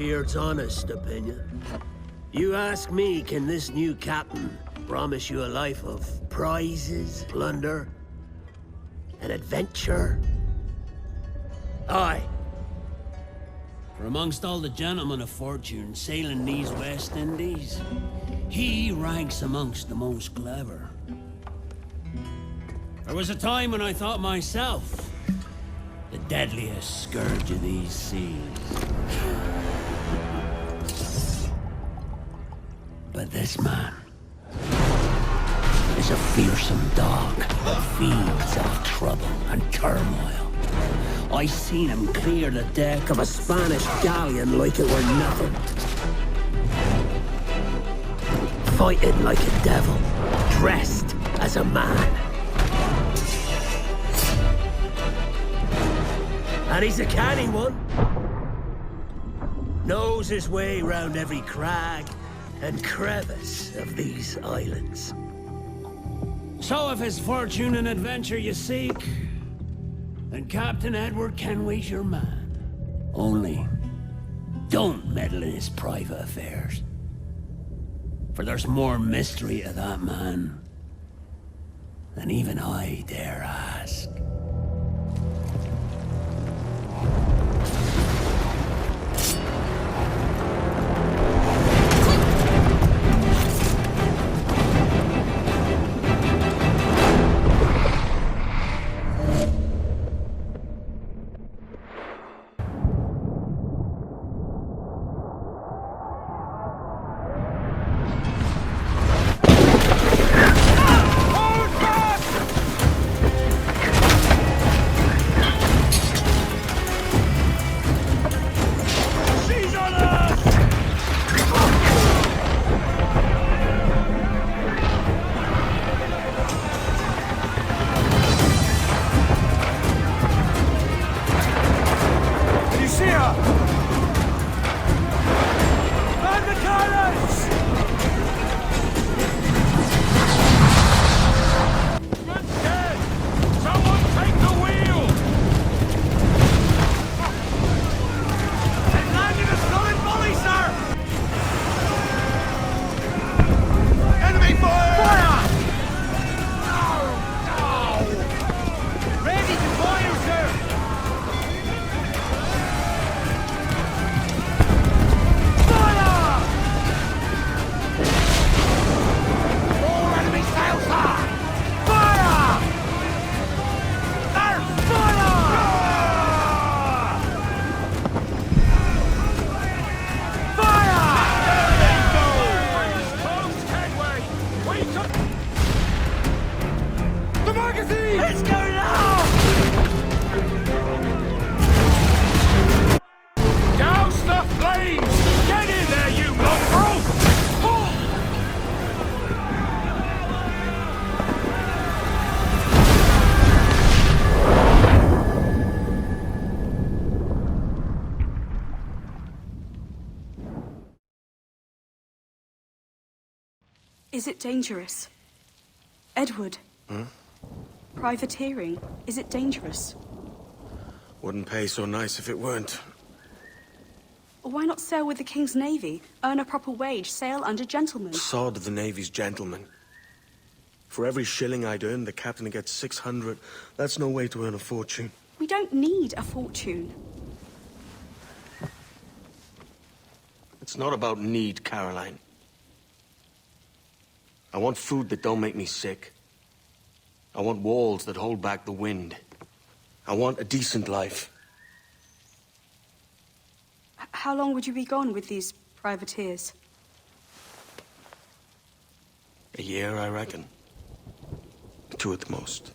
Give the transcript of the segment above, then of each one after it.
Beard's honest opinion. You ask me, can this new captain promise you a life of prizes, plunder, and adventure? Aye. For amongst all the gentlemen of fortune sailing these West Indies, he ranks amongst the most clever. There was a time when I thought myself the deadliest scourge of these seas. But this man is a fearsome dog that feeds off trouble and turmoil. I seen him clear the deck of a Spanish galleon like it were nothing. Fighting like a devil, dressed as a man. And he's a canny one. Knows his way round every crag and crevice of these islands. So if it's fortune and adventure you seek, then Captain Edward Kenway's your man. Only, don't meddle in his private affairs. For there's more mystery to that man than even I dare ask. Is it dangerous? Edward? Privateering, is it dangerous? Wouldn't pay so nice if it weren't. Why not sail with the King's Navy? Earn a proper wage, sail under gentlemen. Sod the Navy's gentlemen. For every shilling I'd earn, the captain gets 600. That's no way to earn a fortune. We don't need a fortune. It's not about need, Caroline. I want food that don't make me sick. I want walls that hold back the wind. I want a decent life. How long would you be gone with these privateers? A year, I reckon. 2 at the most.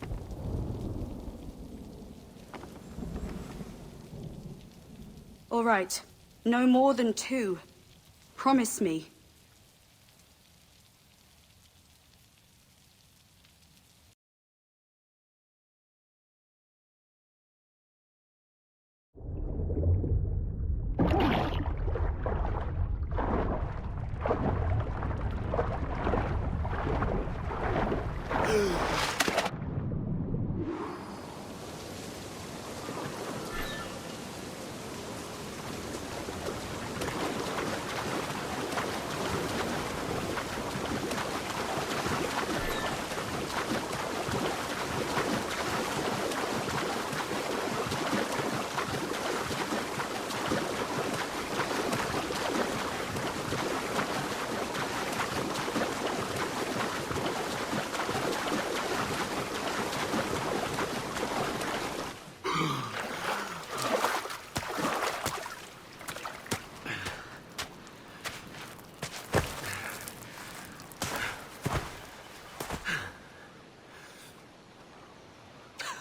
All right. No more than 2. Promise me.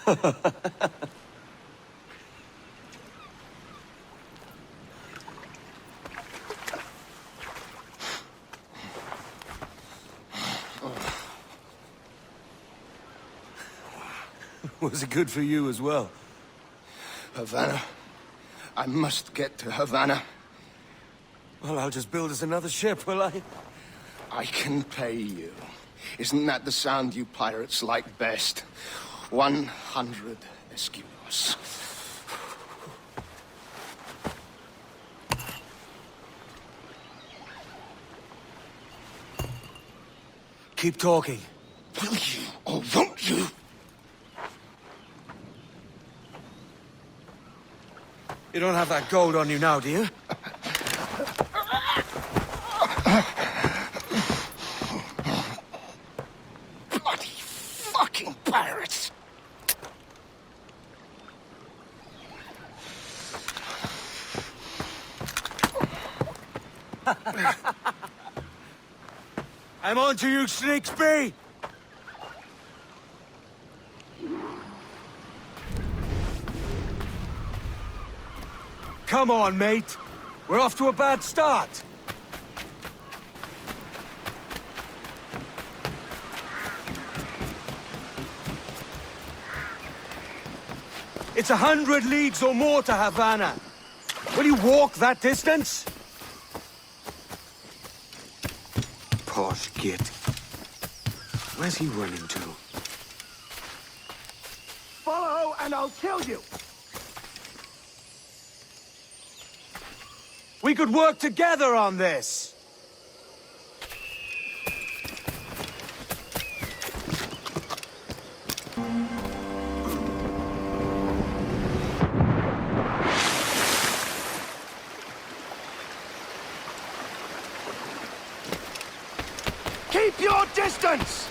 Was it good for you as well? Havana. I must get to Havana. Well, I'll just build us another ship, will I? I can pay you. Isn't that the sound you pirates like best? 100 escudos. Keep talking. Will you or won't you? You don't have that gold on you now, do you? Bloody fucking pirates! I'm on to you, Snakesby! Come on, mate. We're off to a bad start. It's 100 leagues or more to Havana. Will you walk that distance? Posh git. Where's he running to? Follow and I'll kill you! We could work together on this! Keep your distance!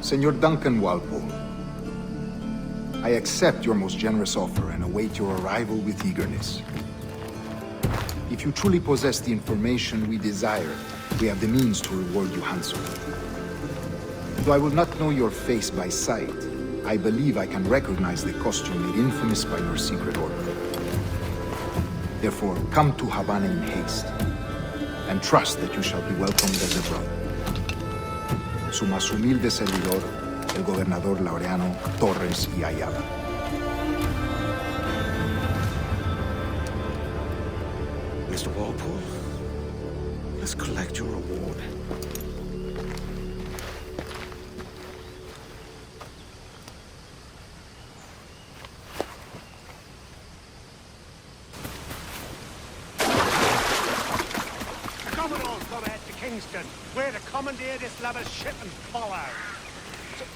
Senor Duncan Walpole, I accept your most generous offer and await your arrival with eagerness. If you truly possess the information we desire, we have the means to reward you handsomely. Though I will not know your face by sight, I believe I can recognize the costume made infamous by your secret order. Therefore, come to Havana in haste, and trust that you shall be welcomed as a brother. Su más humilde servidor, el gobernador Laureano Torres y Ayala. Mr. Walpole, let's collect your reward. Kingston. We're to commandeer this lover's ship and follow.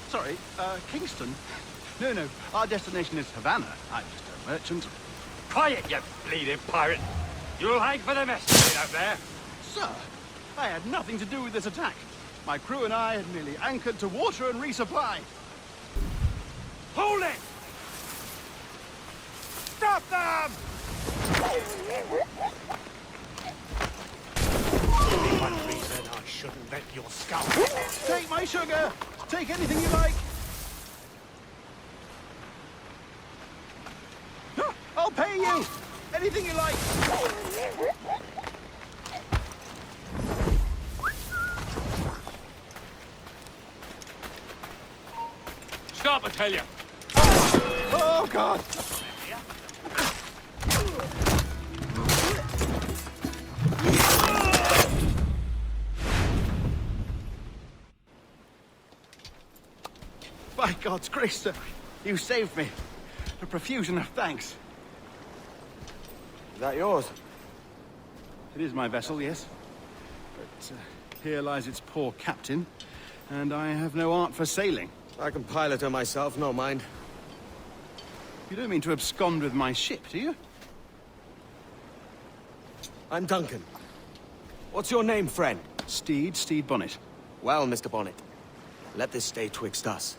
Sorry, Kingston? No, our destination is Havana. I'm just a merchant. Quiet, you bleeding pirate. You'll hang for the mess out there. Sir, I had nothing to do with this attack. My crew and I had merely anchored to water and resupply. Hold it! Stop them! One reason I shouldn't let your skull. Take my sugar! Take anything you like! I'll pay you! Anything you like! Stop, I tell you! Oh, God! God's grace, sir. You saved me. A profusion of thanks. Is that yours? It is my vessel, yes. But here lies its poor captain, and I have no art for sailing. I can pilot her myself, no mind. You don't mean to abscond with my ship, do you? I'm Duncan. What's your name, friend? Steed Bonnet. Well, Mr. Bonnet, let this stay twixt us.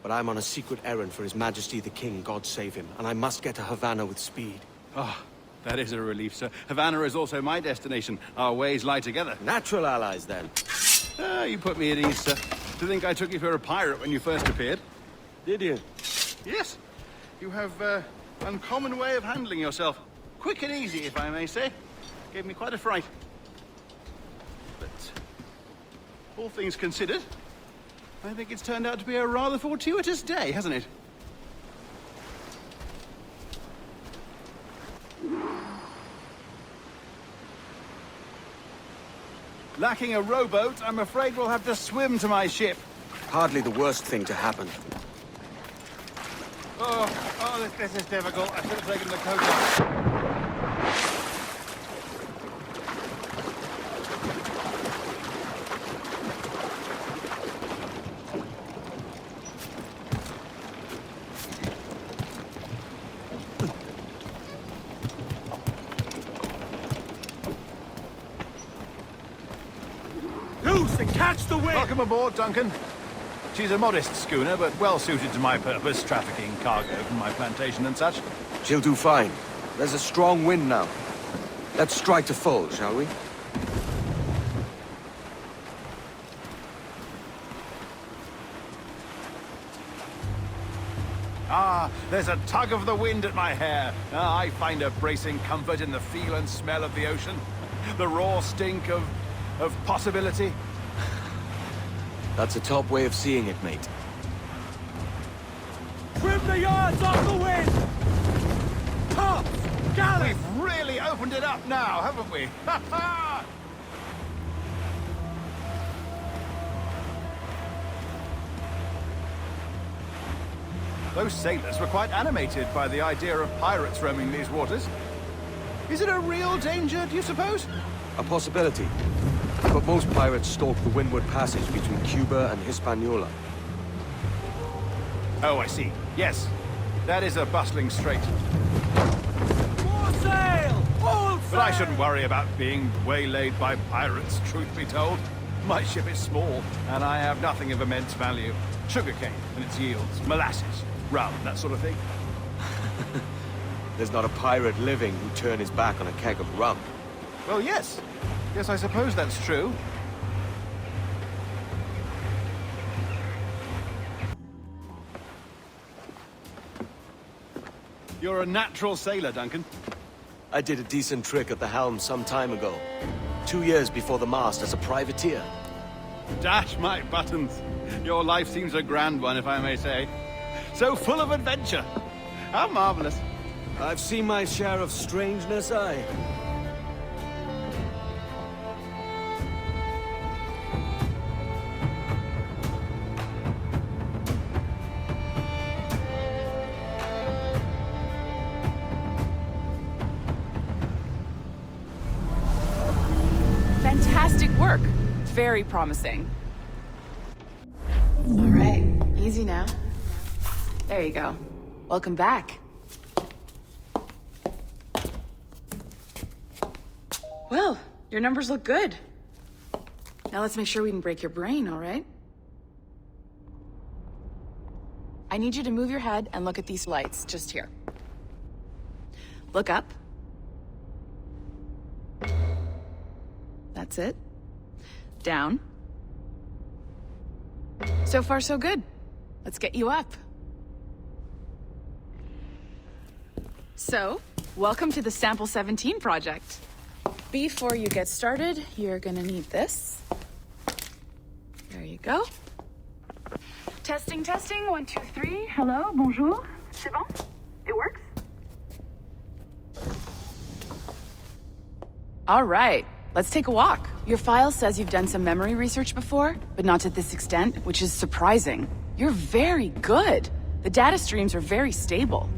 But I'm on a secret errand for His Majesty the King, God save him, and I must get to Havana with speed. Ah, that is a relief, sir. Havana is also my destination. Our ways lie together. Natural allies, then. Ah, you put me at ease, sir. To think I took you for a pirate when you first appeared. Did you? Yes. You have uncommon way of handling yourself. Quick and easy, if I may say. Gave me quite a fright. But all things considered, I think it's turned out to be a rather fortuitous day, hasn't it? Lacking a rowboat, I'm afraid we'll have to swim to my ship. Hardly the worst thing to happen. This is difficult. I should have taken the coat off. Loose and catch the wind! Welcome aboard, Duncan. She's a modest schooner, but well suited to my purpose, trafficking cargo from my plantation and such. She'll do fine. There's a strong wind now. Let's strike to full, shall we? Ah, there's a tug of the wind at my hair. Ah, I find a bracing comfort in the feel and smell of the ocean. The raw stink of possibility. That's a top way of seeing it, mate. Trim the yards off the wind! Tops! Galley! We've really opened it up now, haven't we? Ha ha! Those sailors were quite animated by the idea of pirates roaming these waters. Is it a real danger, do you suppose? A possibility. But most pirates stalk the windward passage between Cuba and Hispaniola. Oh, I see. Yes. That is a bustling strait. More sail! All sail! But I shouldn't worry about being waylaid by pirates, truth be told. My ship is small, and I have nothing of immense value. Sugarcane and its yields, molasses, rum, that sort of thing. There's not a pirate living who'd turn his back on a keg of rum. Well, yes. Yes, I suppose that's true. You're a natural sailor, Duncan. I did a decent trick at the helm some time ago. 2 years before the mast as a privateer. Dash my buttons. Your life seems a grand one, if I may say. So full of adventure. How marvelous. I've seen my share of strangeness, aye. Fantastic work. Very promising. All right, easy now. There you go. Welcome back. Well, your numbers look good. Now let's make sure we can break your brain, all right? I need you to move your head and look at these lights, just here. Look up. That's it. Down. So far, so good. Let's get you up. So, welcome to the Sample 17 project. Before you get started, you're gonna need this. There you go. Testing, testing, 1, 2, 3. Hello, bonjour. C'est bon? It works? All right, let's take a walk. Your file says you've done some memory research before, but not to this extent, which is surprising. You're very good. The data streams are very stable.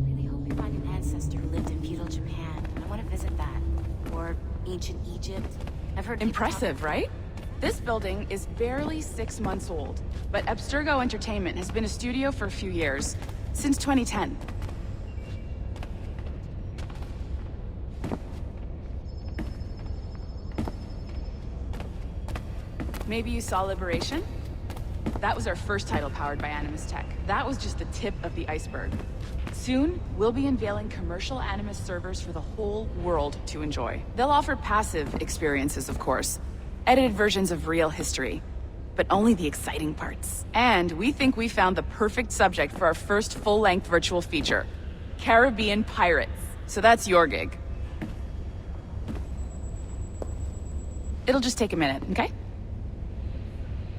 Really hope you find an ancestor who lived in feudal Japan. I want to visit that. Or ancient Egypt. I've heard Impressive, right? This building is barely 6 months old, but Abstergo Entertainment has been a studio for a few years, since 2010. Maybe you saw Liberation? That was our first title powered by Animus Tech. That was just the tip of the iceberg. Soon, we'll be unveiling commercial Animus servers for the whole world to enjoy. They'll offer passive experiences, of course. Edited versions of real history. But only the exciting parts. And we think we found the perfect subject for our first full-length virtual feature. Caribbean pirates. So that's your gig. It'll just take a minute, okay?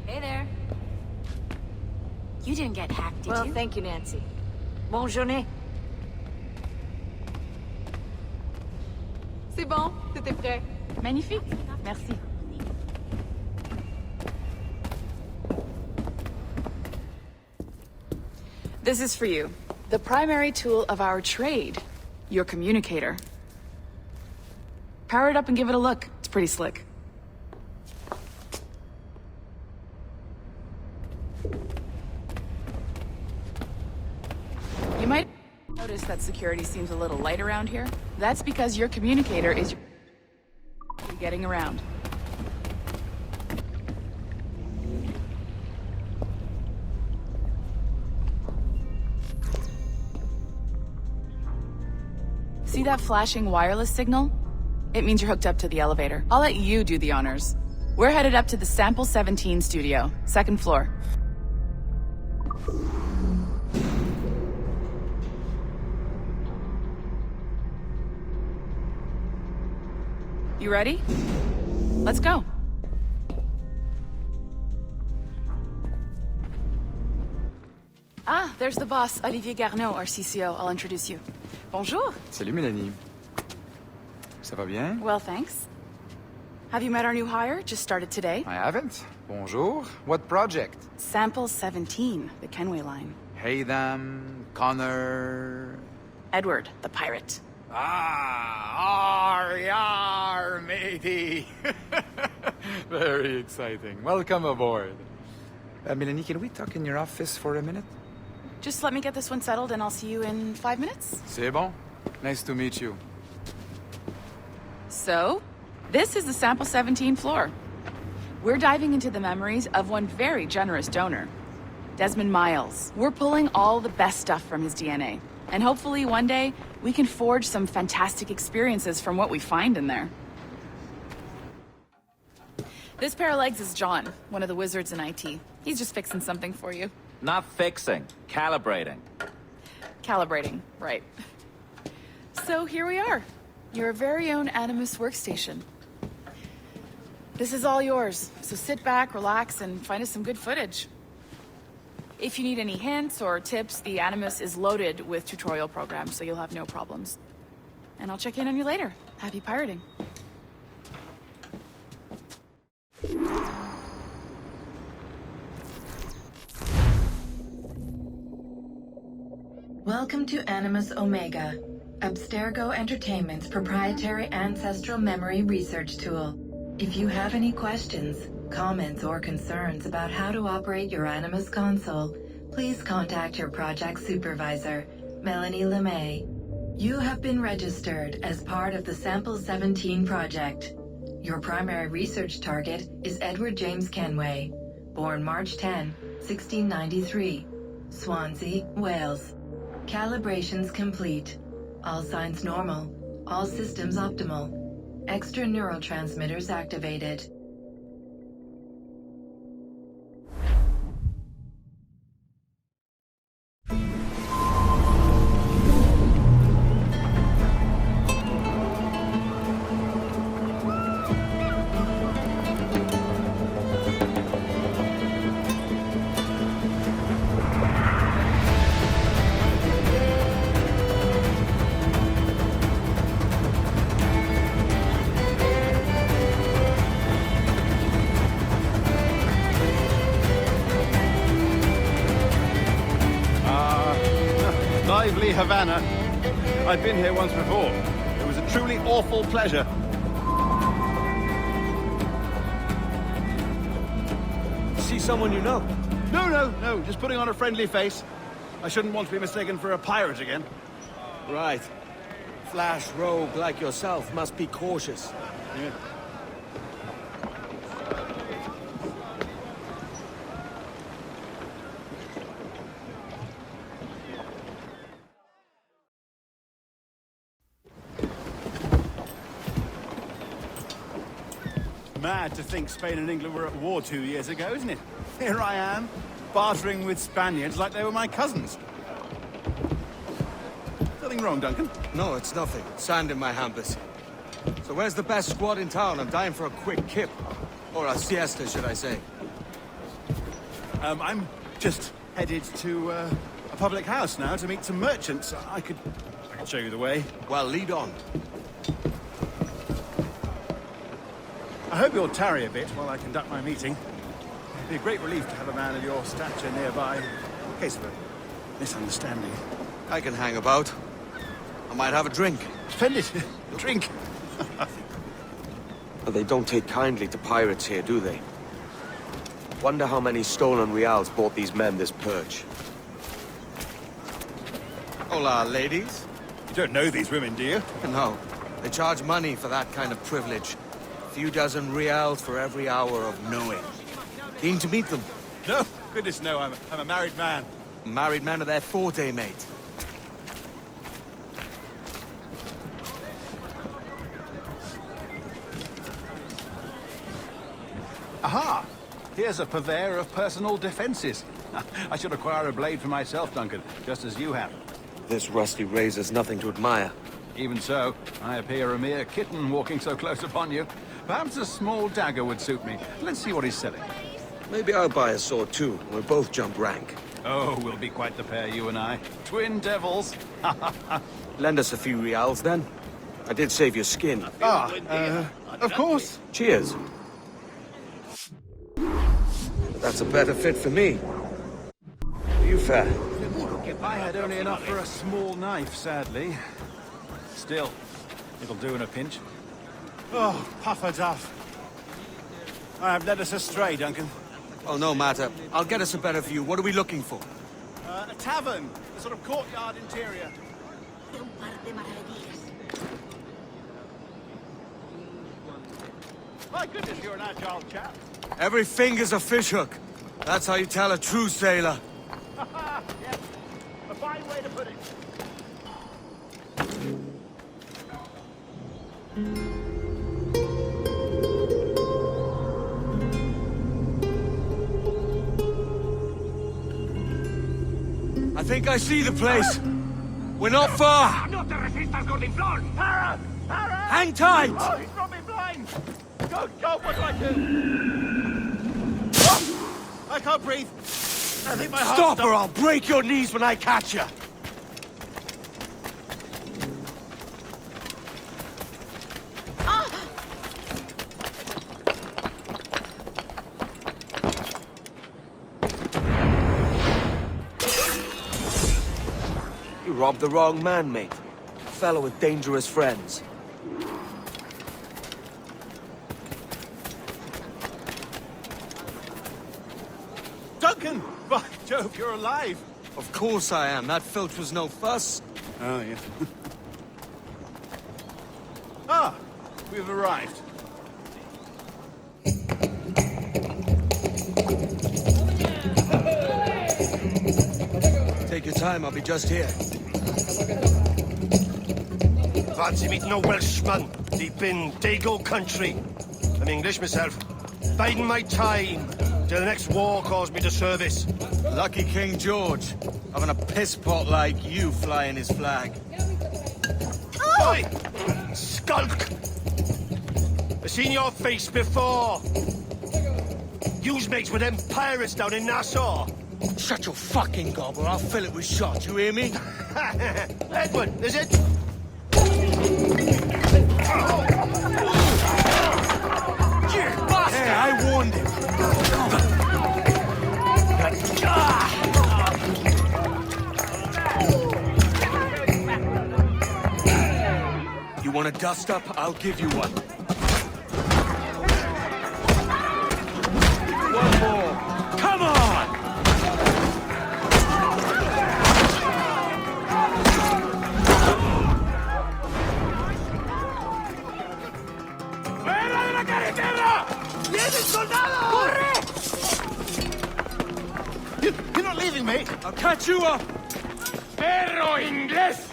Hey there. You didn't get hacked, did you? Well, thank you, Nancy. Bonne journée. C'est bon, tout est prêt. Magnifique. Merci. This is for you. The primary tool of our trade. Your communicator. Power it up and give it a look. It's pretty slick. You might notice that security seems a little light around here. That's because your communicator is getting around. See that flashing wireless signal? It means you're hooked up to the elevator. I'll let you do the honors. We're headed up to the Sample 17 studio, 2nd floor. You ready? Let's go. Ah, there's the boss, Olivier Garneau, our CCO. I'll introduce you. Bonjour. Salut, Mélanie. Ça va bien? Well, thanks. Have you met our new hire? Just started today. I haven't. Bonjour. What project? Sample 17, the Kenway line. Haydam, Connor... Edward, the pirate. Ah, yar, matey. Very exciting. Welcome aboard. Mélanie, can we talk in your office for a minute? Just let me get this one settled and I'll see you in 5 minutes. C'est bon. Nice to meet you. So, this is the Sample 17 floor. We're diving into the memories of one very generous donor, Desmond Miles. We're pulling all the best stuff from his DNA. And hopefully one day, we can forge some fantastic experiences from what we find in there. This pair of legs is John, one of the wizards in IT. He's just fixing something for you. Not fixing, calibrating. Calibrating, right. So here we are, your very own Animus workstation. This is all yours, so sit back, relax, and find us some good footage. If you need any hints or tips, the Animus is loaded with tutorial programs, so you'll have no problems. And I'll check in on you later. Happy pirating. Welcome to Animus Omega, Abstergo Entertainment's proprietary ancestral memory research tool. If you have any questions, comments, or concerns about how to operate your Animus console, please contact your project supervisor, Melanie LeMay. You have been registered as part of the Sample 17 project. Your primary research target is Edward James Kenway, born March 10, 1693, Swansea, Wales. Calibrations complete. All signs normal. All systems optimal. Extra neurotransmitters activated. lively Havana. I've been here once before. It was a truly awful pleasure. See someone you know? No, just putting on a friendly face. I shouldn't want to be mistaken for a pirate again. Right. Flash rogue like yourself must be cautious. Yeah. Mad to think Spain and England were at war 2 years ago, isn't it? Here I am, bartering with Spaniards like they were my cousins. Nothing wrong, Duncan? No, it's nothing. Sand in my hampers. So where's the best squad in town? I'm dying for a quick kip. Or a siesta, should I say. I'm just headed to a public house now to meet some merchants. I could show you the way. Well, lead on. I hope you'll tarry a bit while I conduct my meeting. It'd be a great relief to have a man of your stature nearby, in case of a misunderstanding. I can hang about. I might have a drink. Splendid. Drink. But they don't take kindly to pirates here, do they? Wonder how many stolen reals bought these men this purge. Hola, ladies. You don't know these women, do you? No. They charge money for that kind of privilege. A few dozen reals for every hour of knowing. Keen to meet them? No, goodness no, I'm a married man. Married men are their forte, mate. Aha! Here's a purveyor of personal defenses. I should acquire a blade for myself, Duncan, just as you have. This rusty razor's nothing to admire. Even so, I appear a mere kitten walking so close upon you. Perhaps a small dagger would suit me. Let's see what he's selling. Maybe I'll buy a sword too. We'll both jump rank. Oh, we'll be quite the pair, you and I. Twin devils. Lend us a few reals, then. I did save your skin. Of course. Cheers. That's a better fit for me. You fair? I had only enough for a small knife, sadly. Still, it'll do in a pinch. Oh, puffer duff. I have led us astray, Duncan. Oh, no matter. I'll get us a better view. What are we looking for? A tavern. A sort of courtyard interior. My goodness, you're an agile chap. Every finger's a fishhook. That's how you tell a true sailor. Yes. A fine way to put it. I think I see the place. We're not far. No te resistas, gordinflón! Para! Para! Hang tight! Oh, he's got me blind! Go, what do I do? Oh, I can't breathe. I think my heart's Stop or I'll break your knees when I catch you. You robbed the wrong man, mate. A fellow with dangerous friends. Duncan! By Jove, you're alive! Of course I am. That filch was no fuss. Oh, yes. Ah! We've arrived. Take your time, I'll be just here. Fancy meeting a Welshman deep in Dago country. I'm English myself. Biding my time till the next war calls me to service. Lucky King George, having a piss pot like you flying his flag. Oi! Skulk! I've seen your face before. You's mates with them pirates down in Nassau. Shut your fucking gobble, I'll fill it with shot, you hear me? Edward, is it? Hey, I warned him. want a dust-up? I'll give you one. One more! Come on! ¡Fuera de la carretera! ¡Vienen soldados! ¡Corre! You're not leaving me! I'll catch you up! ¡Perro inglés!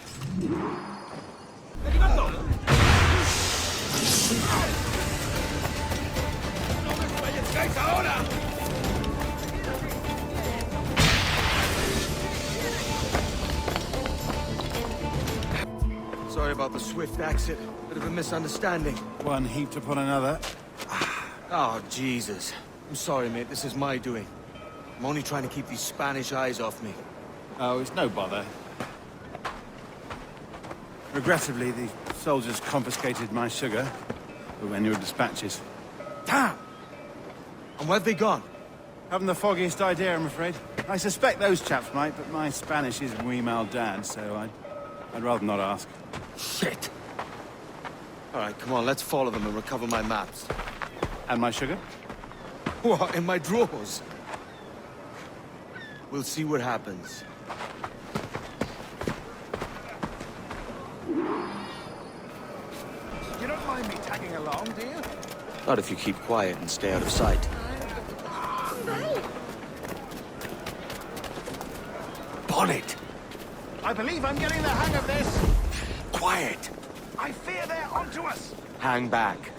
Sorry about the swift exit. Bit of a misunderstanding. One heaped upon another. Oh, Jesus. I'm sorry, mate. This is my doing. I'm only trying to keep these Spanish eyes off me. Oh, it's no bother. Regrettably, the soldiers confiscated my sugar for annual dispatches. Damn! And where've they gone? Haven't the foggiest idea, I'm afraid. I suspect those chaps might, but my Spanish is muy mal dad, so I'd rather not ask. Shit! All right, come on, let's follow them and recover my maps. And my sugar? What, in my drawers? We'll see what happens. You don't mind me tagging along, do you? Not if you keep quiet and stay out of sight. Bonnet! I believe I'm getting the hang of this. Quiet! I fear they're onto us. Hang back.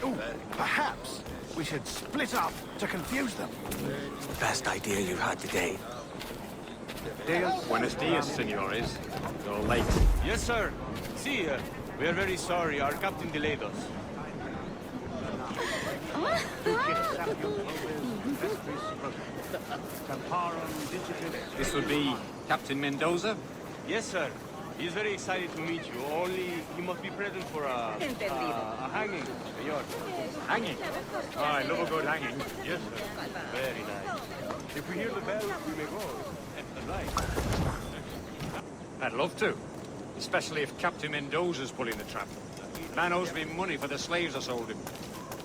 Ooh, perhaps we should split up to confuse them. Best idea you've had today. Buenos dias, senores. You're late. Yes, sir. See, we are very sorry. Our captain delayed us. This would be Captain Mendoza? Yes, sir. He's very excited to meet you. Only you must be present for a hanging, senor. Hanging? Oh, I love a good hanging. Yes, sir. Very nice. If we hear the bell, we may go. At the night. I'd love to. Especially if Captain Mendoza's pulling the trap. The man owes me money for the slaves I sold him.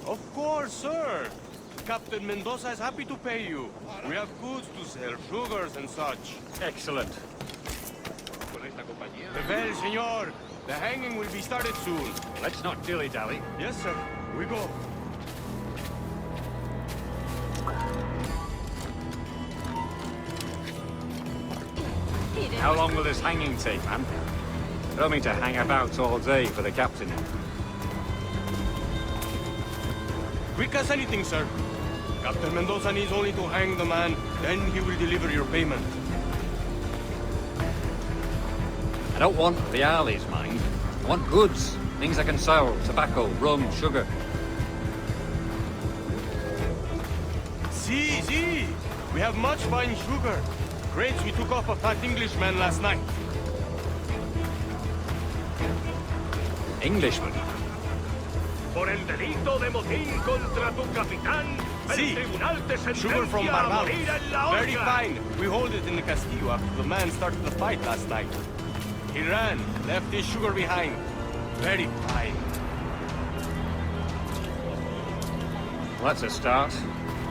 Of course, sir. Captain Mendoza is happy to pay you. We have goods to sell, sugars and such. Excellent. The bell, senor. The hanging will be started soon. Let's not dilly-dally. Yes, sir. We go. How long will this hanging take, man? I don't mean to hang about all day for the captain. Quick as anything, sir. Captain Mendoza needs only to hang the man, then he will deliver your payment. I don't want reales, mind. I want goods. Things I can sell. Tobacco, rum, sugar. See. We have much fine sugar. Crates we took off a fat Englishman last night. Englishman? Por el delito de motín contra tu capitán, el tribunal te Sugar from sentencia a Barbados. morir en la Very horca. fine. We hold it in the Castillo after the man started the fight last night. He ran, left his sugar behind. Very fine. Well, that's a start.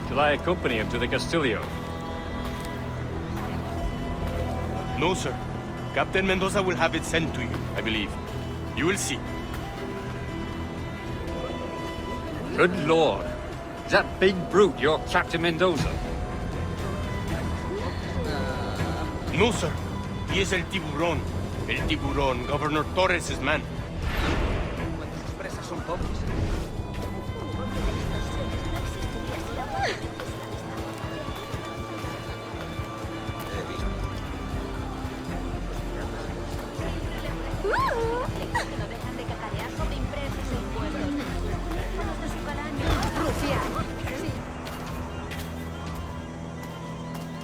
Shall I accompany him to the Castillo? No, sir. Captain Mendoza will have it sent to you, I believe. You will see. Good Lord. Is that big brute your Captain Mendoza? No, sir. He is el tiburón. El tiburón, Governor Torres' man.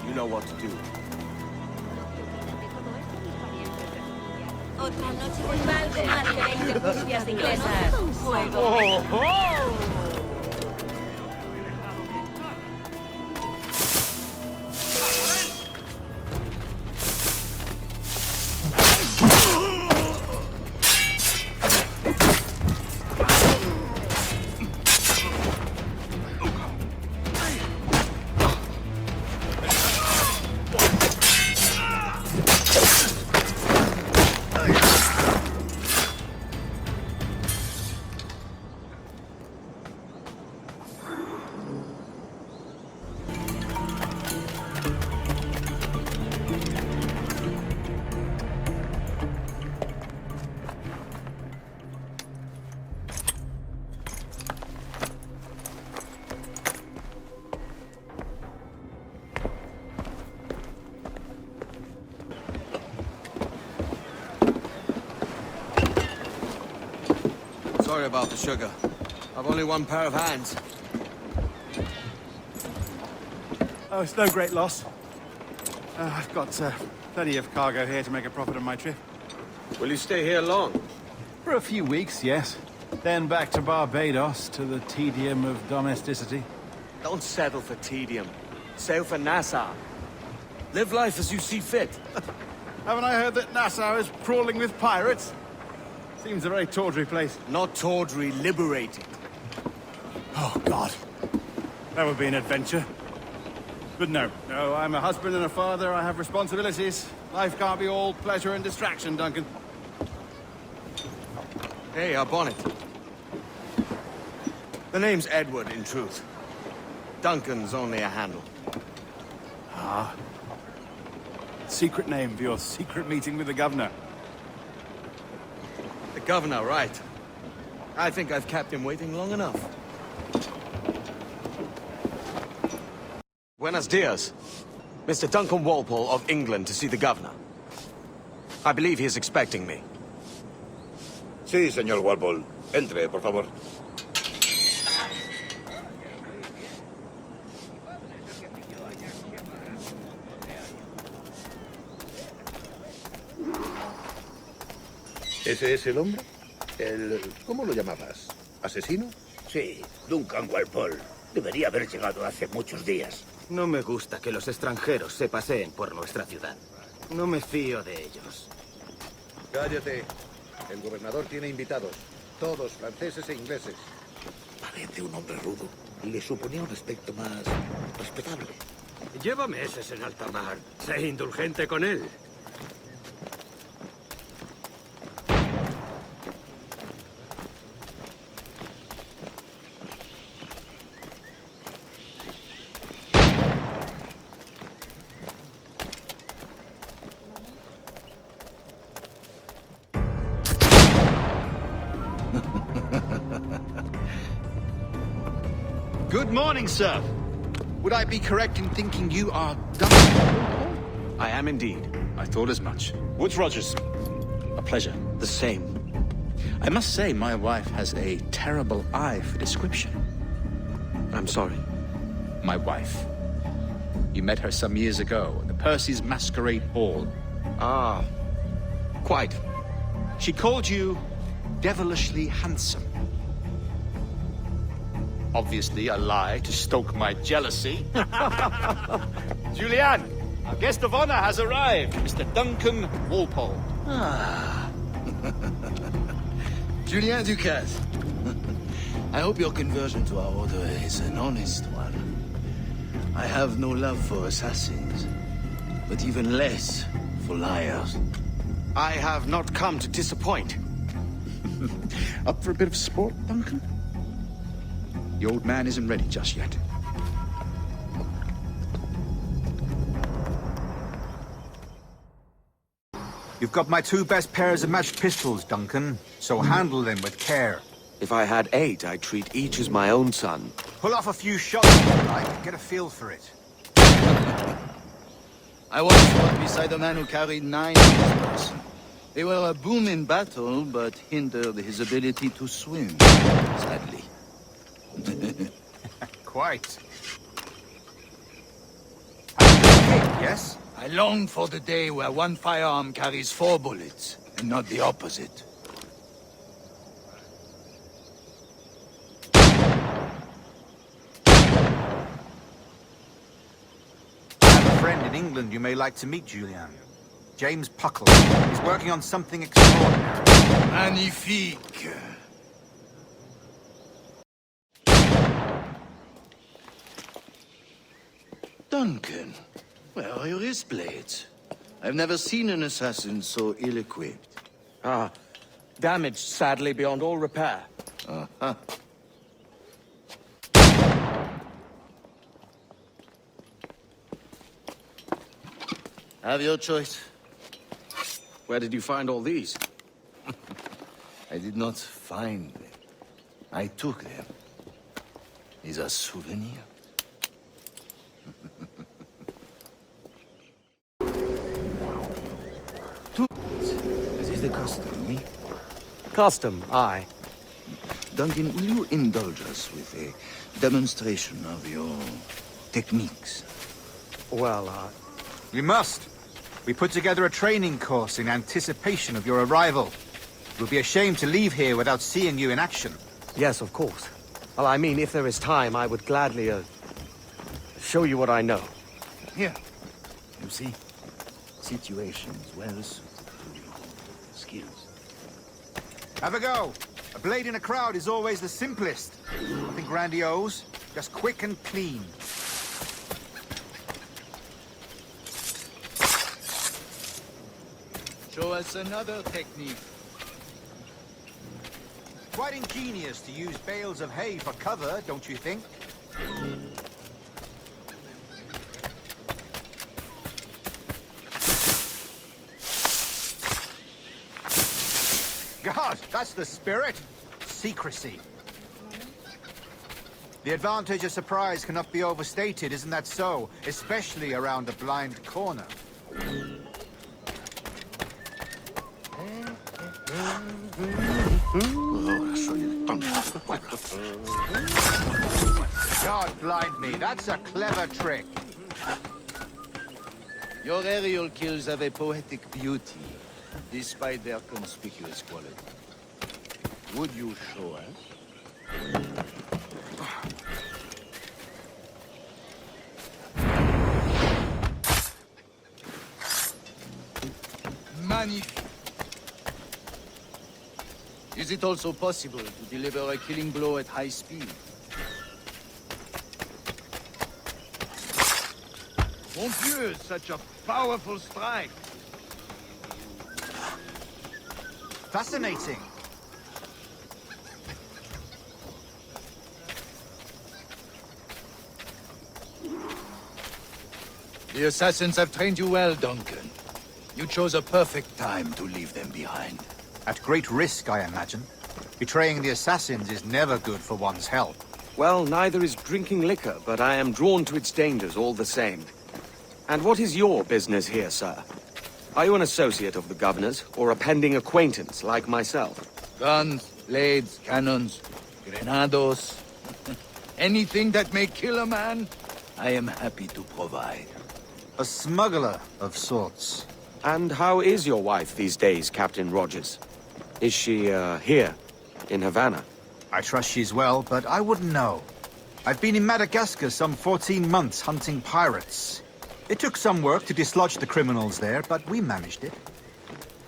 You know what to do. Otra noche muy mal con más de 20 cuspias inglesas. Fuego. Sorry about the sugar. I've only one pair of hands. Oh, it's no great loss. I've got plenty of cargo here to make a profit on my trip. Will you stay here long? For a few weeks, yes. Then back to Barbados, to the tedium of domesticity. Don't settle for tedium. Sail for Nassau. Live life as you see fit. Haven't I heard that Nassau is crawling with pirates? Seems a very tawdry place. Not tawdry, liberating. Oh, God. That would be an adventure. But no, I'm a husband and a father. I have responsibilities. Life can't be all pleasure and distraction, Duncan. Hey, our bonnet. The name's Edward, in truth. Duncan's only a handle. Ah. Secret name for your secret meeting with the governor. The governor, right. I think I've kept him waiting long enough. Buenos dias. Mr. Duncan Walpole of England to see the governor. I believe he is expecting me. Sí, señor Walpole. Entre, por favor. ¿Ese es el hombre? ¿Cómo lo llamabas? ¿Asesino? Sí, Duncan Walpole. Debería haber llegado hace muchos días. No me gusta que los extranjeros se paseen por nuestra ciudad. No me fío de ellos. Cállate. El gobernador tiene invitados. Todos franceses e ingleses. Parece un hombre rudo. Le suponía un aspecto más respetable. Lleva meses en alta mar. Sé indulgente con él. Good morning, sir. Would I be correct in thinking you are Duncan? I am indeed. I thought as much. Woods Rogers. A pleasure. The same. I must say, my wife has a terrible eye for description. I'm sorry. My wife. You met her some years ago at the Percy's Masquerade Ball. Ah, quite. She called you devilishly handsome. Obviously a lie to stoke my jealousy. Julianne, our guest of honor has arrived, Mr. Duncan Walpole. Ah. Julien Ducasse. I hope your conversion to our order is an honest one. I have no love for assassins, but even less for liars. I have not come to disappoint. Up for a bit of sport, Duncan? The old man isn't ready just yet. You've got my 2 best pairs of matched pistols, Duncan, so handle them with care. If I had 8, I'd treat each as my own son. Pull off a few shots if you like, and get a feel for it. I once fought beside a man who carried 9 in his person. They were a boon in battle, but hindered his ability to swim, sadly. Quite. Yes? I long for the day where one firearm carries 4 bullets, and not the opposite. I have a friend in England you may like to meet, Julian. James Puckle. He's working on something extraordinary. Magnifique. Duncan, where are your wrist blades? I've never seen an assassin so ill-equipped. Ah, damaged sadly beyond all repair. Uh-huh. Have your choice. Where did you find all these? I did not find them. I took them. Is a souvenir. This is the custom, me? Custom, aye. Duncan, will you indulge us with a demonstration of your techniques? Well, We must. We put together a training course in anticipation of your arrival. It would be a shame to leave here without seeing you in action. Yes, of course. Well, I mean, if there is time, I would gladly, show you what I know. Here. You see? Situations well suited to your skills. Have a go. A blade in a crowd is always the simplest. Nothing grandiose, just quick and clean. Show us another technique. Quite ingenious to use bales of hay for cover, don't you think? God, that's the spirit. Secrecy. The advantage of surprise cannot be overstated, isn't that so? Especially around a blind corner. God blind me, that's a clever trick. Your aerial kills have a poetic beauty, despite their conspicuous quality. Would you show us? Magnifique. Is it also possible to deliver a killing blow at high speed? Mon Dieu, such a powerful strike. Fascinating. The assassins have trained you well, Duncan. You chose a perfect time to leave them behind. At great risk, I imagine. Betraying the assassins is never good for one's health. Well, neither is drinking liquor, but I am drawn to its dangers all the same. And what is your business here, sir? Are you an associate of the governor's, or a pending acquaintance like myself? Guns, blades, cannons, grenados. Anything that may kill a man, I am happy to provide. A smuggler of sorts. And how is your wife these days, Captain Rogers? Is she, here, in Havana? I trust she's well, but I wouldn't know. I've been in Madagascar some 14 months hunting pirates. It took some work to dislodge the criminals there, but we managed it.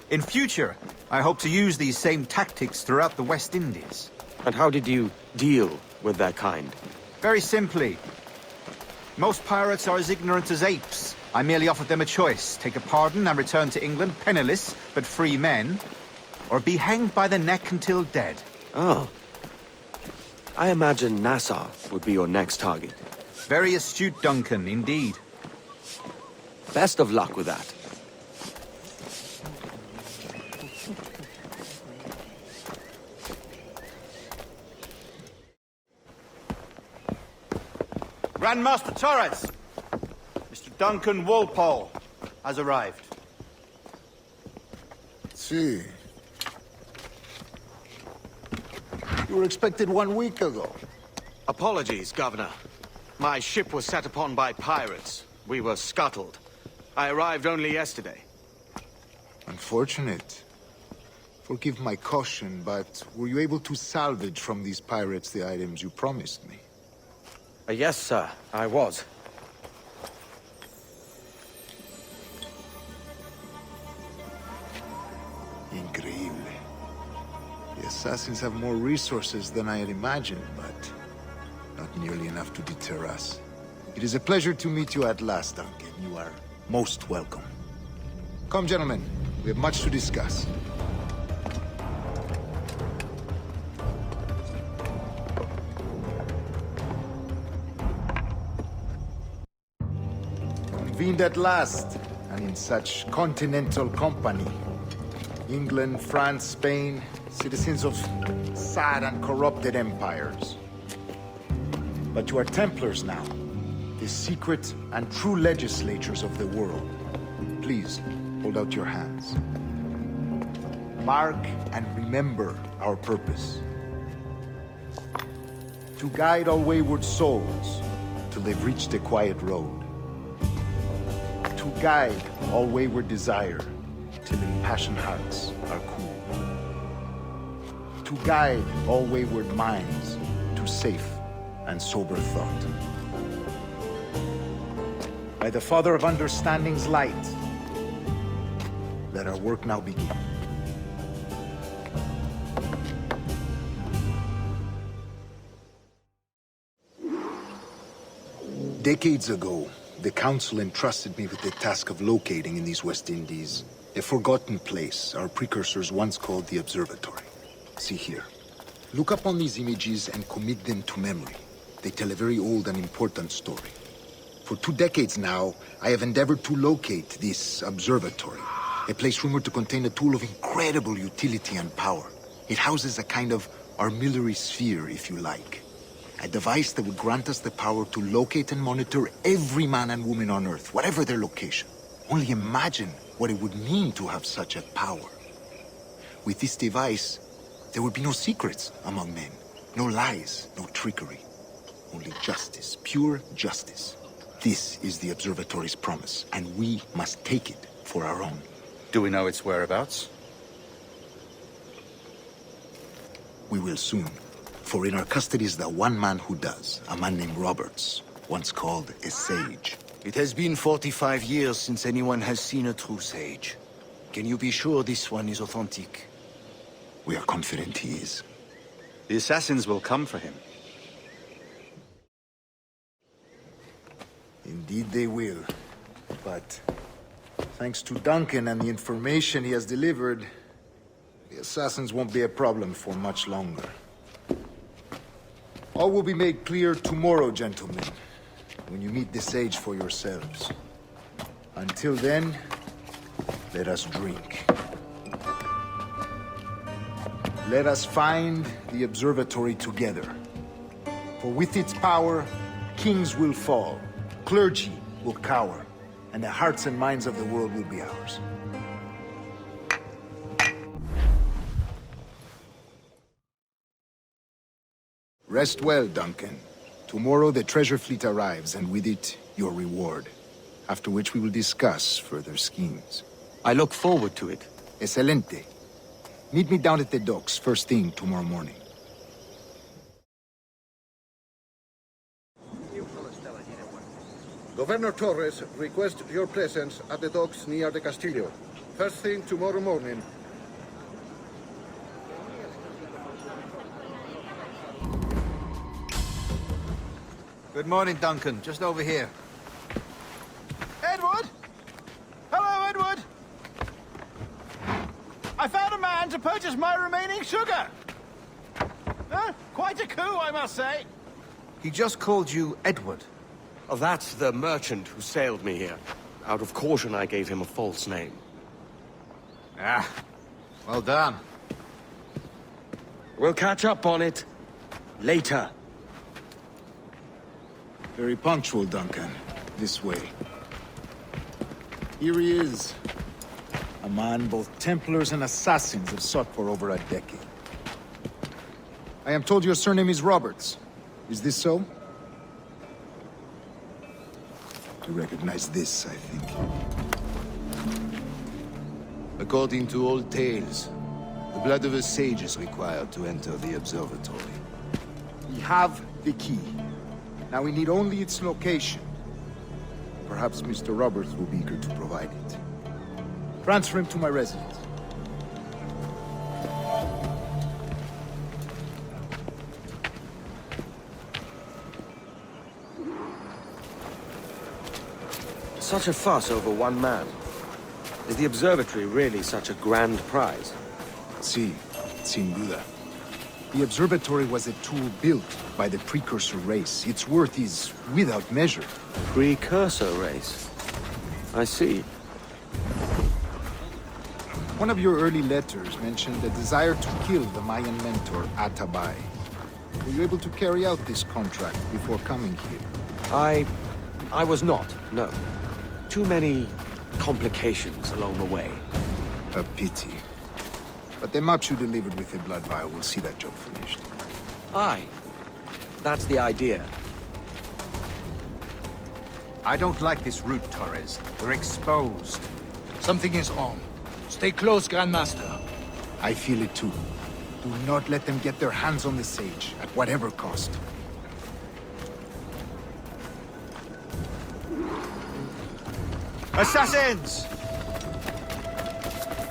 In future, I hope to use these same tactics throughout the West Indies. And how did you deal with that kind? Very simply. Most pirates are as ignorant as apes. I merely offered them a choice. Take a pardon and return to England penniless, but free men. Or be hanged by the neck until dead. Oh. I imagine Nassau would be your next target. Very astute, Duncan, indeed. Best of luck with that. Grandmaster Torres! Mr. Duncan Walpole has arrived. See. You were expected 1 week ago. Apologies, Governor. My ship was set upon by pirates. We were scuttled. I arrived only yesterday. Unfortunate. Forgive my caution, but were you able to salvage from these pirates the items you promised me? Yes, sir, I was. Increíble. The assassins have more resources than I had imagined, but not nearly enough to deter us. It is a pleasure to meet you at last, Duncan. You are most welcome. Come, gentlemen. We have much to discuss. Convened at last, and in such continental company. England, France, Spain, citizens of sad and corrupted empires. But you are Templars now, the secret and true legislators of the world. Please, hold out your hands. Mark and remember our purpose. To guide all wayward souls till they've reached a quiet road. To guide all wayward desire till impassioned hearts are cool. To guide all wayward minds to safe and sober thought. By the Father of Understanding's light, let our work now begin. Decades ago, the Council entrusted me with the task of locating in these West Indies a forgotten place our precursors once called the Observatory. See here. Look up on these images and commit them to memory. They tell a very old and important story. For 2 decades now, I have endeavored to locate this observatory, a place rumored to contain a tool of incredible utility and power. It houses a kind of armillary sphere, if you like. A device that would grant us the power to locate and monitor every man and woman on Earth, whatever their location. Only imagine what it would mean to have such a power. With this device, there would be no secrets among men, no lies, no trickery. Only justice, pure justice. This is the Observatory's promise, and we must take it for our own. Do we know its whereabouts? We will soon. For in our custody is the one man who does, a man named Roberts, once called a sage. It has been 45 years since anyone has seen a true sage. Can you be sure this one is authentic? We are confident he is. The assassins will come for him. Indeed they will. But thanks to Duncan and the information he has delivered, the assassins won't be a problem for much longer. All will be made clear tomorrow, gentlemen, when you meet the sage for yourselves. Until then, let us drink. Let us find the observatory together. For with its power, kings will fall, clergy will cower, and the hearts and minds of the world will be ours. Rest well, Duncan. Tomorrow the treasure fleet arrives, and with it, your reward. After which we will discuss further schemes. I look forward to it. Excelente. Meet me down at the docks first thing tomorrow morning. Governor Torres requests your presence at the docks near the Castillo. First thing tomorrow morning. Good morning, Duncan. Just over here. Edward? Hello, Edward! I found a man to purchase my remaining sugar! Quite a coup, I must say. He just called you Edward. Oh, that's the merchant who sailed me here. Out of caution, I gave him a false name. Ah, well done. We'll catch up on it later. Very punctual, Duncan. This way. Here he is. A man both Templars and Assassins have sought for over a decade. I am told your surname is Roberts. Is this so? You recognize this, I think. According to old tales, the blood of a sage is required to enter the observatory. We have the key. Now we need only its location. Perhaps Mr. Roberts will be eager to provide it. Transfer him to my residence. Such a fuss over one man. Is the observatory really such a grand prize? Sí, sin duda. The observatory was a tool built by the precursor race. Its worth is without measure. Precursor race? I see. One of your early letters mentioned a desire to kill the Mayan mentor, Atabay. Were you able to carry out this contract before coming here? I was not, no. Too many complications along the way. A pity. But the map you delivered with the blood vial will see that job finished. Aye. That's the idea. I don't like this route, Torres. We're exposed. Something is on. Stay close, Grandmaster. I feel it too. Do not let them get their hands on the sage, at whatever cost. Assassins!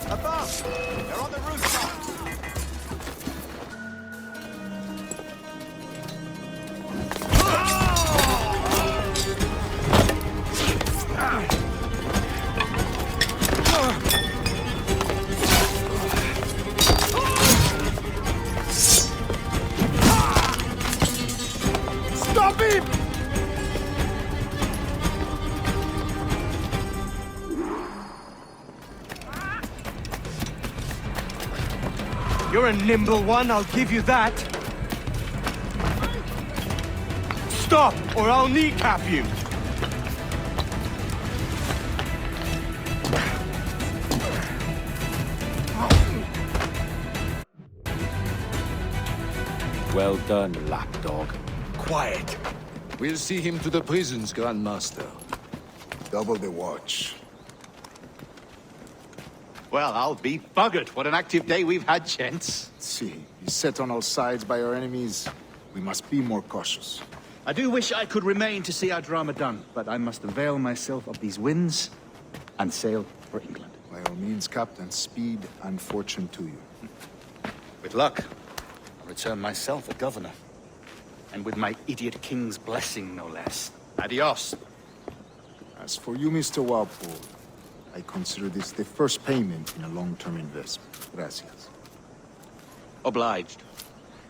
Above! They're on the rooftops! Stop him! You're a nimble one, I'll give you that. Stop, or I'll kneecap you. Well done, lapdog. Quiet. We'll see him to the prisons, Grandmaster. Double the watch. Well, I'll be buggered. What an active day we've had, gents. See, he's set on all sides by our enemies. We must be more cautious. I do wish I could remain to see our drama done, but I must avail myself of these winds and sail for England. By all means, Captain, speed and fortune to you. With luck, I'll return myself a governor. And with my idiot king's blessing, no less. Adios. As for you, Mr. Walpole, I consider this the first payment in a long-term investment. Gracias. Obliged.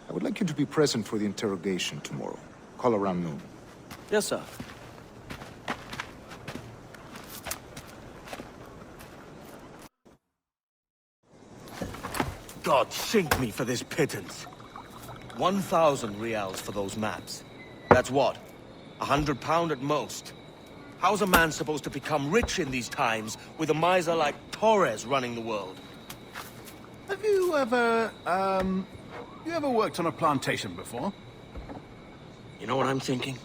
I would like you to be present for the interrogation tomorrow. Call around noon. Yes, sir. God sink me for this pittance. 1,000 reals for those maps. That's what? £100 at most. How's a man supposed to become rich in these times with a miser like Torres running the world? Have you ever, worked on a plantation before? You know what I'm thinking?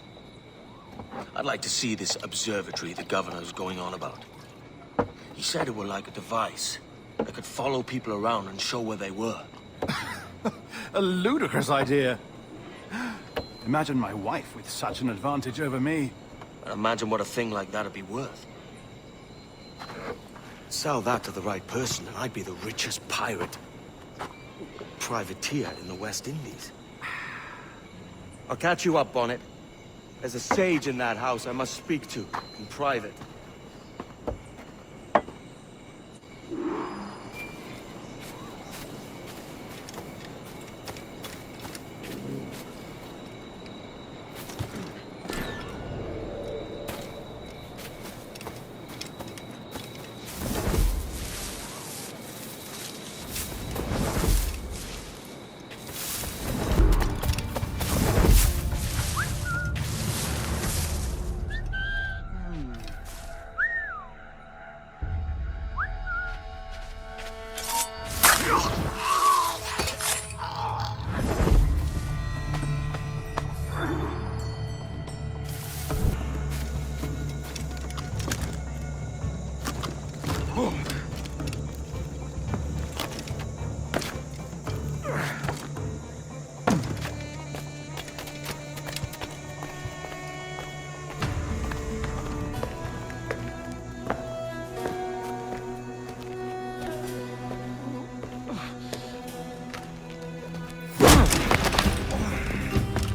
I'd like to see this observatory the governor's going on about. He said it were like a device that could follow people around and show where they were. A ludicrous idea. Imagine my wife with such an advantage over me. Imagine what a thing like that'd be worth. Sell that to the right person and I'd be the richest pirate. Privateer in the West Indies. I'll catch you up on it. There's a sage in that house I must speak to in private.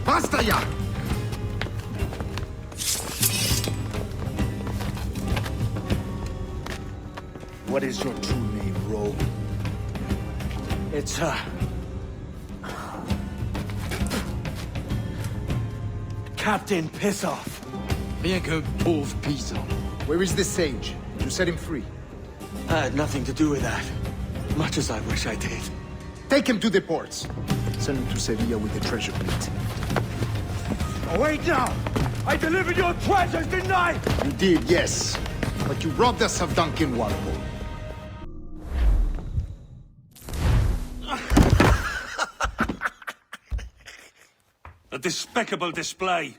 Basta ya! What is your true name, rogue? It's, Captain Pissoff. Bien que pauvre paysan. Where is the sage? You set him free. I had nothing to do with that. Much as I wish I did. Take him to the ports. Send him to Sevilla with the treasure fleet. Oh, wait now! I delivered your treasures, didn't I? You did, yes. But you robbed us of Duncan Walpole. despicable display.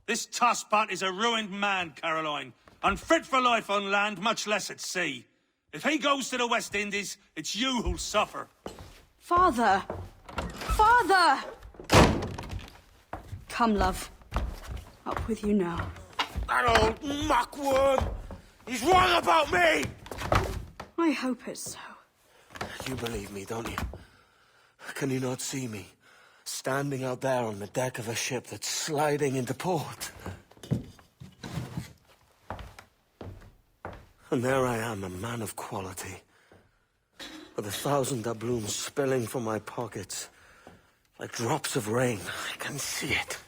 This tosspot is a ruined man, Caroline. Unfit for life on land, much less at sea. If he goes to the West Indies, it's you who'll suffer. Father! Father! Come, love. Up with you now. That old muckworm! He's wrong about me! I hope it's so. You believe me, don't you? Can you not see me? Standing out there on the deck of a ship that's sliding into port. And there I am, a man of quality. With 1,000 doubloons spilling from my pockets. Like drops of rain. I can see it.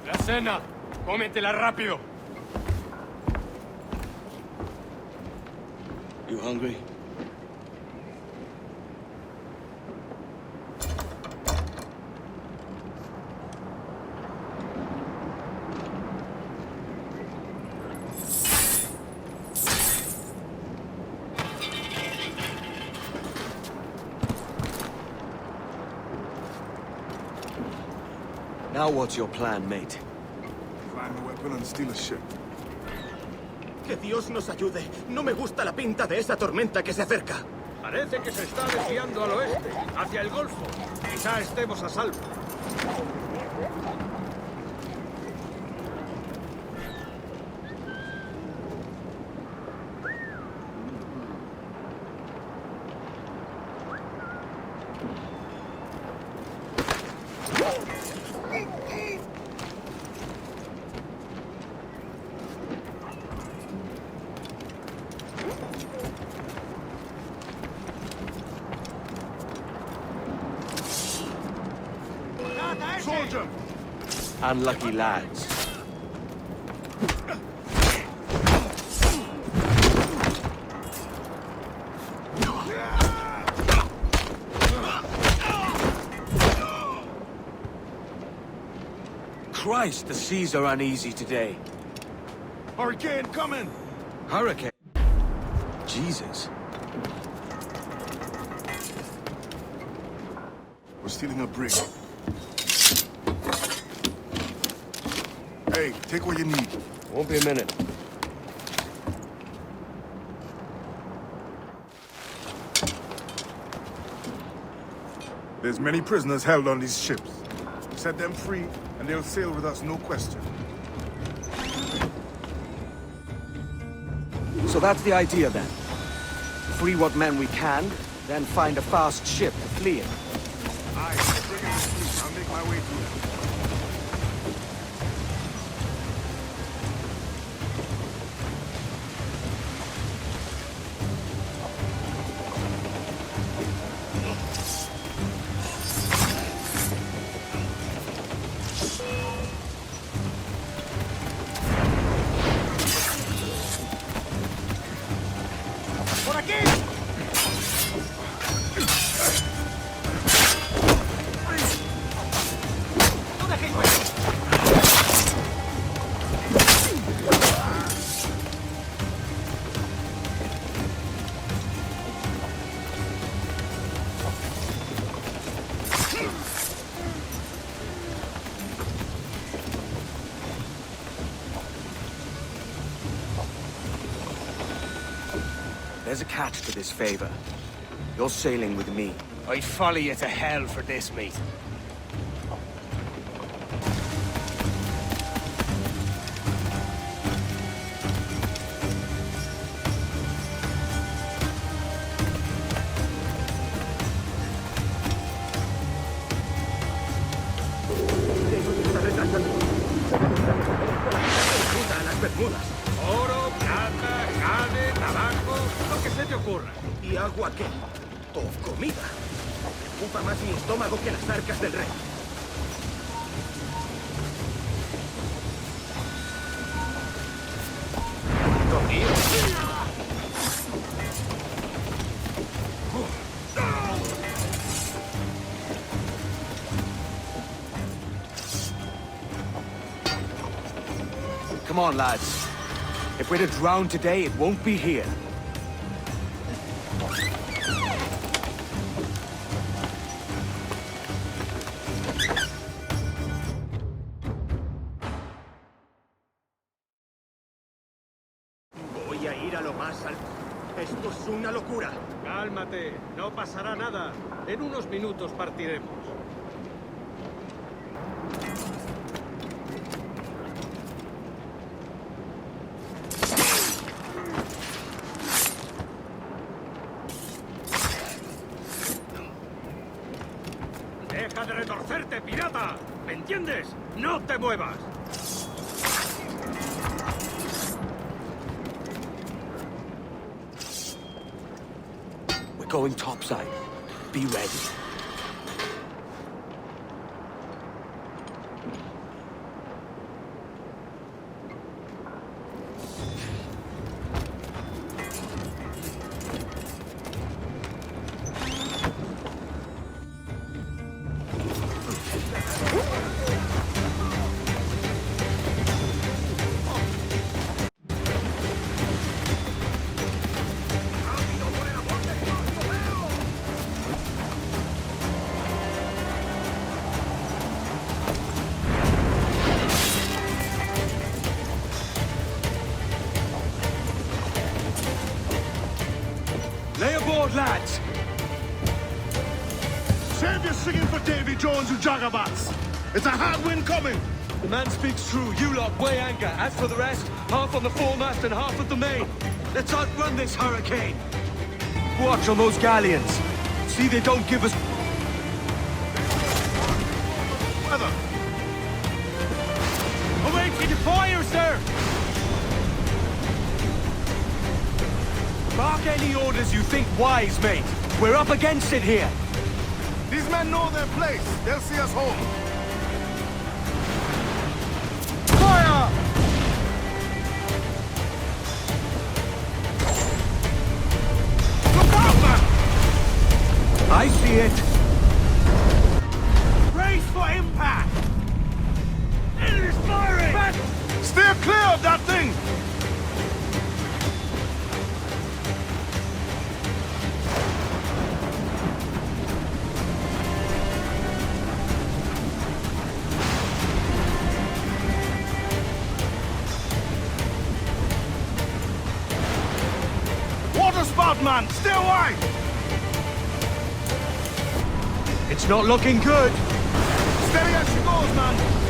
La cena. Cómetela rápido. You hungry? Now what's your plan, mate? Find a weapon and steal a ship. Que Dios nos ayude. No me gusta la pinta de esa tormenta que se acerca. Parece que se está desviando al oeste, hacia el Golfo. Quizá estemos a salvo. Soldier! Unlucky lads. Christ, the seas are uneasy today. Hurricane coming! Hurricane? Jesus. We're stealing a brig. Hey, take what you need. Won't be a minute. There's many prisoners held on these ships. Set them free, and they'll sail with us, no question. So that's the idea, then. Free what men we can, then find a fast ship to flee in. Aye, bring it to fleet. I'll make my way through them. ¡Por aquí! ¡No dejéis hueco! There's a catch to this favor. You're sailing with me. I'd follow you to hell for this, mate. Ruta a las Bermudas. Oro, plata, jade, tabaco, lo que se te ocurra. ¿Y agua qué? ¿O comida? Ocupa más mi estómago que las arcas del rey. Come on, lads. If we're to drown today, it won't be here. Voy a ir a lo más alto. Esto es una locura. Cálmate, no pasará nada. En unos minutos partiremos. ¡Deja de retorcerte, pirata! ¿Me entiendes? ¡No te muevas! We're going topside. Be ready. Lay aboard, lads! Save your singing for Davy Jones, you jagabats! It's a hard wind coming! The man speaks true. You lot weigh anchor. As for the rest, half on the foremast and half at the main. Let's outrun this hurricane. Watch on those galleons. See they don't give us... Weather! Awaiting fire, sir! Bark any orders you think wise, mate. We're up against it here. These men know their place. They'll see us home. Fire! Look out, man! I see it. Brace for impact! Enemy's firing! Back! Steer clear of that thing! Water spout, man! Stay away! It's not looking good. Steady as she goes, man!